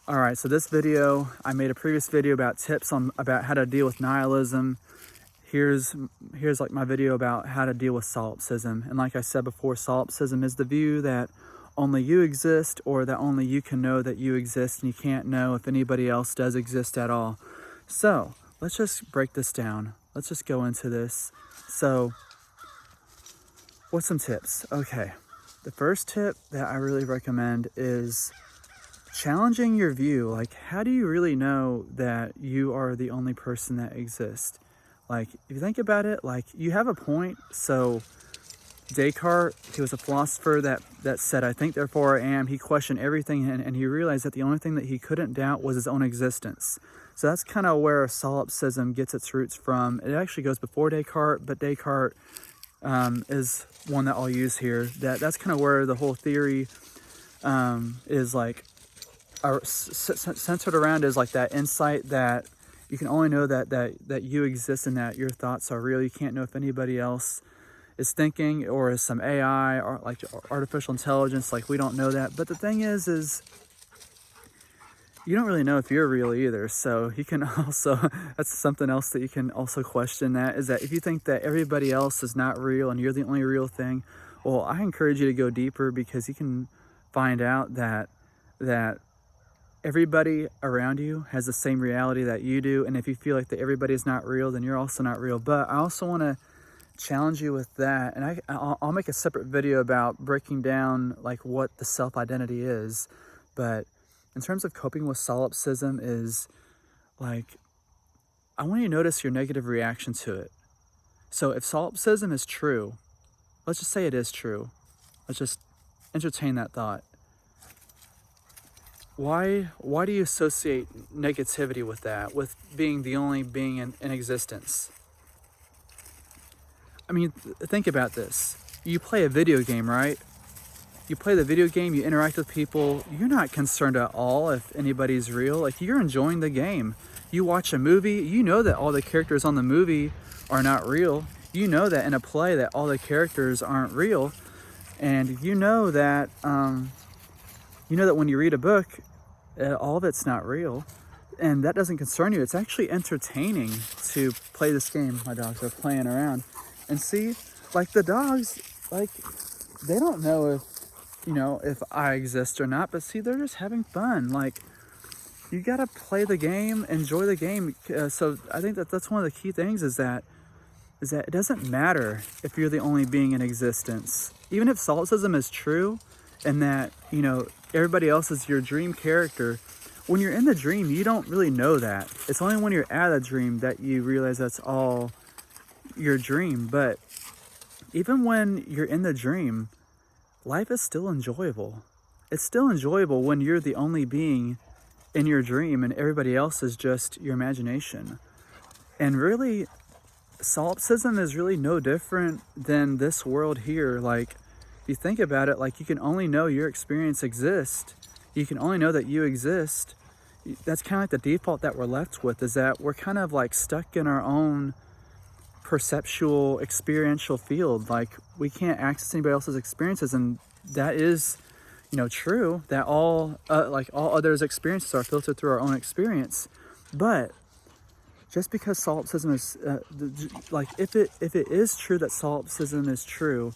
All right, so this video, I made a previous video about tips on about how to deal with nihilism. Here's like my video about how to deal with solipsism. And like I said before, solipsism is the view that only you exist, or that only you can know that you exist, and you can't know if anybody else does exist at all. So let's just break this down. Let's just go into this. So what's some tips? Okay, the first tip that I really recommend is challenging your view. Like, how do you really know that you are the only person that exists? Like, if you think about it, like, you have a point. So Dayart, he was a philosopher that said, "I think, therefore I am." He questioned everything, and he realized that the only thing that he couldn't doubt was his own existence. So that's kind of where solipsism gets its roots from. It actually goes before Dayart, but Dayart is one that I'll use here. That's kind of where the whole theory is like centered around, is like that insight that you can only know that you exist and that your thoughts are real. You can't know if anybody else is thinking, or is some AI or like artificial intelligence. Like, we don't know that. But the thing is you don't really know if you're real either. So you can also, that's something else that you can also question, that is that if you think that everybody else is not real and you're the only real thing, well, I encourage you to go deeper, because you can find out that everybody around you has the same reality that you do. And if you feel like that everybody is not real, then you're also not real. But I also want to challenge you with that, and I'll make a separate video about breaking down like what the self-identity is. But in terms of coping with solipsism, is like, I want you to notice your negative reaction to it. So if solipsism is true, let's just say it is true, let's just entertain that thought. Why do you associate negativity with that, with being the only being in existence? I mean, think about this. You play a video game, right? You play the video game, you interact with people. You're not concerned at all if anybody's real. Like, you're enjoying the game. You watch a movie, you know that all the characters on the movie are not real. You know that in a play that all the characters aren't real. And you know that when you read a book, all of it's not real. And that doesn't concern you. It's actually entertaining to play this game. My dogs are playing around. And see, like, the dogs, like, they don't know if I exist or not, but see, they're just having fun. Like, you gotta play the game, enjoy the game. So I think that's one of the key things, is that it doesn't matter if you're the only being in existence. Even if solipsism is true, and that, everybody else is your dream character, when you're in the dream, you don't really know that. It's only when you're at a dream that you realize that's all your dream. But even when you're in the dream, life is still enjoyable. It's still enjoyable when you're the only being in your dream and everybody else is just your imagination. And really, solipsism is really no different than this world here. Like, if you think about it, like, you can only know your experience exists. You can only know that you exist. That's kind of like the default that we're left with, is that we're kind of like stuck in our own perceptual, experiential field. Like, we can't access anybody else's experiences, and that is, true, that all others' experiences are filtered through our own experience. But just because solipsism is if it is true that solipsism is true,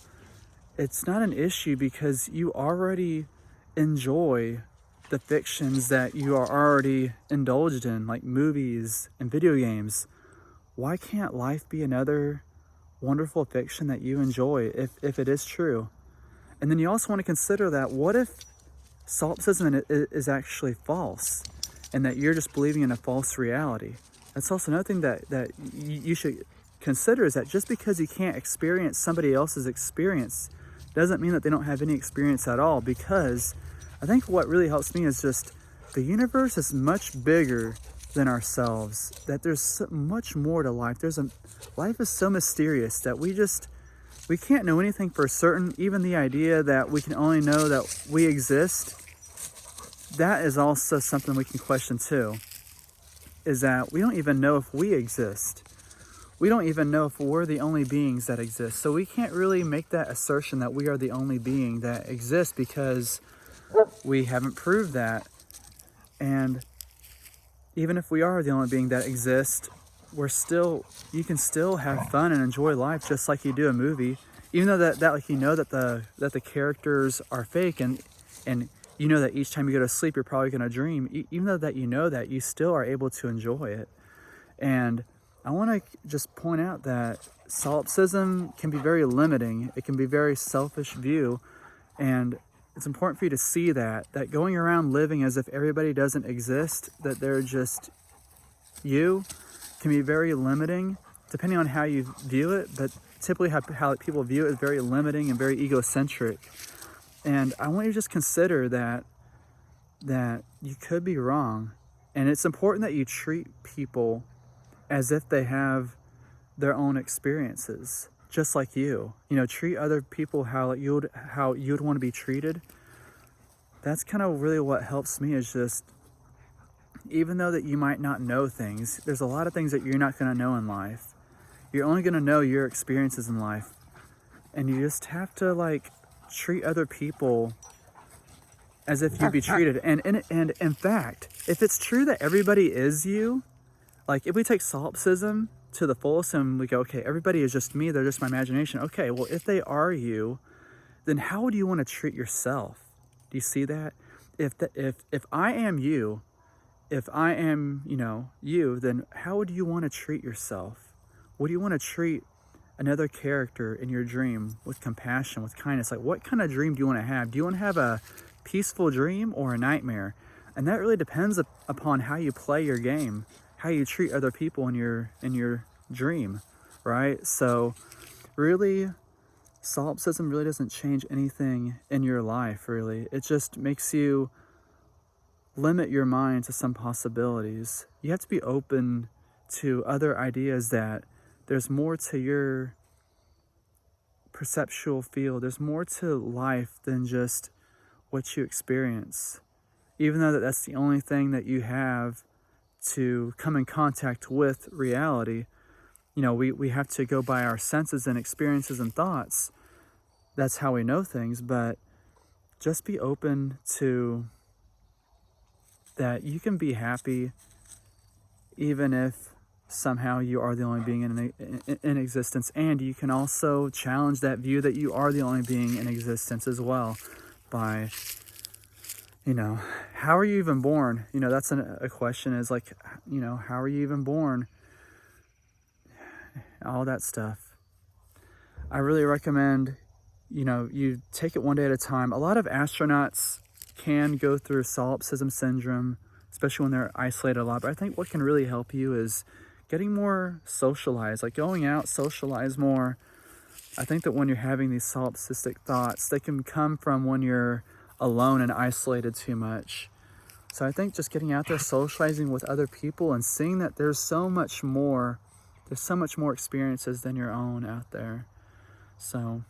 it's not an issue, because you already enjoy the fictions that you are already indulged in, like movies and video games. Why can't life be another wonderful fiction that you enjoy if it is true? And then you also want to consider that, what if solipsism is actually false, and that you're just believing in a false reality? That's also another thing that you should consider, is that just because you can't experience somebody else's experience doesn't mean that they don't have any experience at all. Because I think what really helps me is just, the universe is much bigger than ourselves, that there's so much more to life. Life is so mysterious that we can't know anything for certain. Even the idea that we can only know that we exist, that is also something we can question too, is that we don't even know if we exist. We don't even know if we're the only beings that exist. So we can't really make that assertion that we are the only being that exists, because we haven't proved that. And even if we are the only being that exists, you can still have fun and enjoy life just like you do a movie. Even though that like that the characters are fake, and you know that each time you go to sleep you're probably going to dream. Even though that you still are able to enjoy it. And I want to just point out that solipsism can be very limiting. It can be a very selfish view, and it's important for you to see that going around living as if everybody doesn't exist, that they're just you, can be very limiting depending on how you view it. But typically how people view it is very limiting and very egocentric. And I want you to just consider that you could be wrong. And it's important that you treat people as if they have their own experiences, just like you. You know, treat other people how you'd want to be treated. That's kind of really what helps me, is just, even though that you might not know things, there's a lot of things that you're not going to know in life. You're only going to know your experiences in life. And you just have to like treat other people as if you'd be treated. And in fact, if it's true that everybody is you, like if we take solipsism to the fullest and we go, okay, everybody is just me, they're just my imagination. Okay, well, if they are you, then how would you want to treat yourself? Do you see that? If I am you, if I am, you, then how would you want to treat yourself? Would you want to treat another character in your dream with compassion, with kindness? Like, what kind of dream do you want to have? Do you want to have a peaceful dream or a nightmare? And that really depends upon how you play your game, how you treat other people in your dream, right? So really, solipsism really doesn't change anything in your life, really. It just makes you limit your mind to some possibilities. You have to be open to other ideas, that there's more to your perceptual field. There's more to life than just what you experience. Even though that's the only thing that you have to come in contact with reality, we have to go by our senses and experiences and thoughts. That's how we know things. But just be open to that you can be happy even if somehow you are the only being in existence. And you can also challenge that view that you are the only being in existence as well by, how are you even born? That's a question, is like, how are you even born? All that stuff. I really recommend, you take it one day at a time. A lot of astronauts can go through solipsism syndrome, especially when they're isolated a lot. But I think what can really help you is getting more socialized, like going out, socialize more. I think that when you're having these solipsistic thoughts, they can come from when you're alone and isolated too much. So I think just getting out there, socializing with other people, and seeing that there's so much more experiences than your own out there. So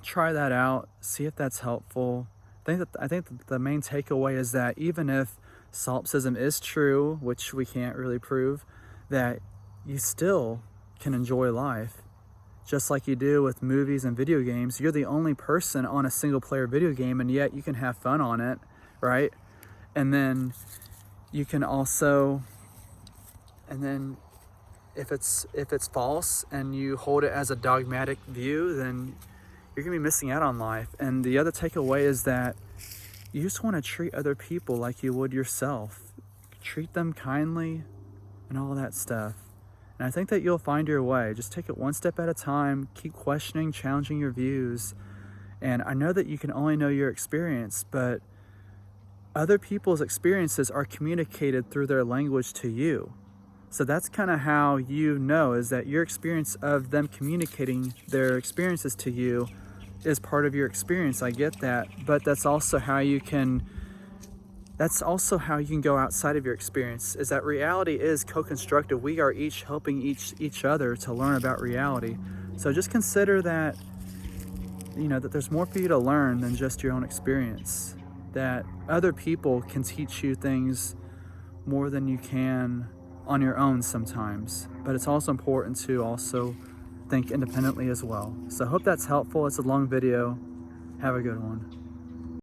try that out, see if that's helpful. I think that the main takeaway is that even if solipsism is true, which we can't really prove, that you still can enjoy life just like you do with movies and video games. You're the only person on a single player video game, and yet you can have fun on it, right? And then you can also, if it's false and you hold it as a dogmatic view, then you're gonna be missing out on life. And the other takeaway is that you just want to treat other people like you would yourself. Treat them kindly and all that stuff. And I think that you'll find your way. Just take it one step at a time. Keep questioning, challenging your views. And I know that you can only know your experience, but other people's experiences are communicated through their language to you. So that's kind of how you know, is that your experience of them communicating their experiences to you is part of your experience. I get that, but that's also how you can go outside of your experience, is that reality is co-constructive. We are each helping each other to learn about reality. So just consider that, that there's more for you to learn than just your own experience, that other people can teach you things more than you can on your own sometimes. But it's also important to also think independently as well. So I hope that's helpful. It's a long video. Have a good one.